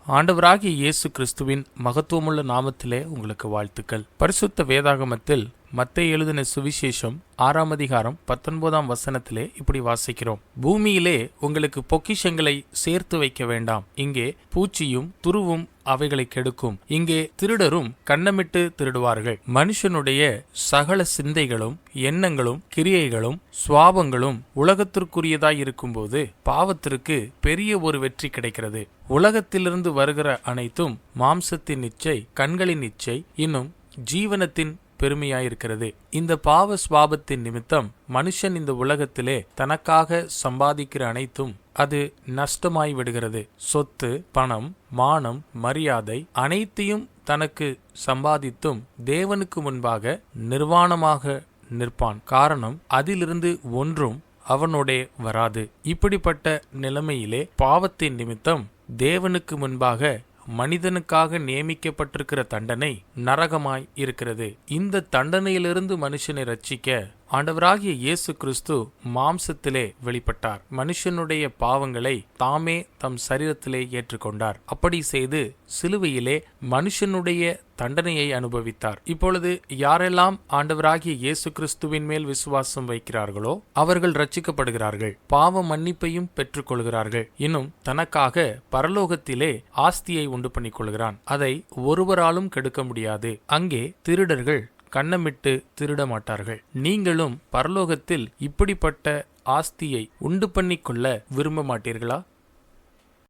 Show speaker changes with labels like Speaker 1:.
Speaker 1: ஆண்டவராகிய இயேசு கிறிஸ்துவின் மகத்துவமுள்ள நாமத்திலே உங்களுக்கு வாழ்த்துக்கள். பரிசுத்த வேதாகமத்தில் மத்தேயு எழுதின சுவிசேஷம் 6ஆம் அதிகாரம் 19ஆம் வசனத்திலே இப்படி வாசிக்கிறோம். பூமியிலே உங்களுக்கு பொக்கிஷங்களை சேர்த்து வைக்க வேண்டாம். இங்கே பூச்சியும் துருவும் அவைகளை கெடுக்கும். இங்கே திருடரும் கன்னமிட்டு திருடுவார்கள். மனுஷனுடைய சகல சிந்தைகளும் எண்ணங்களும் கிரியைகளும் சுவாபங்களும் உலகத்திற்குரியதாய் இருக்கும்போது பாவத்திற்கு பெரிய ஒரு வெற்றி கிடைக்கிறது. உலகத்திலிருந்து வருகிற அனைத்தும் மாம்சத்தின் இச்சை, கண்களின் இச்சை, இன்னும் ஜீவனத்தின் பெருமையாயிருக்கிறது. இந்த பாவ சுவாபத்தின் நிமித்தம் மனுஷன் இந்த உலகத்திலே தனக்காக சம்பாதிக்கிற அனைத்தும் அது நஷ்டமாய் விடுகிறது. சொத்து, பணம், மானம், மரியாதை அனைத்தையும் தனக்கு சம்பாதித்தும் தேவனுக்கு முன்பாக நிர்வாணமாக நிற்பான். காரணம், அதிலிருந்து ஒன்றும் அவனோடே வராது. இப்படிப்பட்ட நிலைமையிலே பாவத்தின் நிமித்தம் தேவனுக்கு முன்பாக மனிதனுக்காக நியமிக்கப்பட்டிருக்கிற தண்டனை நரகமாய் இருக்கிறது. இந்த தண்டனையிலிருந்து மனுஷனை ரட்சிக்க ஆண்டவராகிய இயேசு கிறிஸ்து மாம்சத்திலே வெளிப்பட்டார். மனுஷனுடைய பாவங்களை தாமே தம் சரீரத்திலே ஏற்றுக்கொண்டார். அப்படி செய்து சிலுவையிலே மனுஷனுடைய தண்டனையை அனுபவித்தார். இப்பொழுது யாரெல்லாம் ஆண்டவராகிய இயேசு கிறிஸ்துவின் மேல் விசுவாசம் வைக்கிறார்களோ அவர்கள் ரட்சிக்கப்படுகிறார்கள், பாவ மன்னிப்பையும் பெற்றுக்கொள்கிறார்கள். இன்னும் தனக்காக பரலோகத்திலே ஆஸ்தியை உண்டு பண்ணிக் கொள்கிறான். அதை ஒருவராலும் கெடுக்க முடியாது. அங்கே திருடர்கள் கன்னமிட்டு திருட மாட்டார்கள். நீங்களும் பரலோகத்தில் இப்படிப்பட்ட ஆஸ்தியை உண்டு பண்ணிக்கொள்ள விரும்ப மாட்டீர்களா?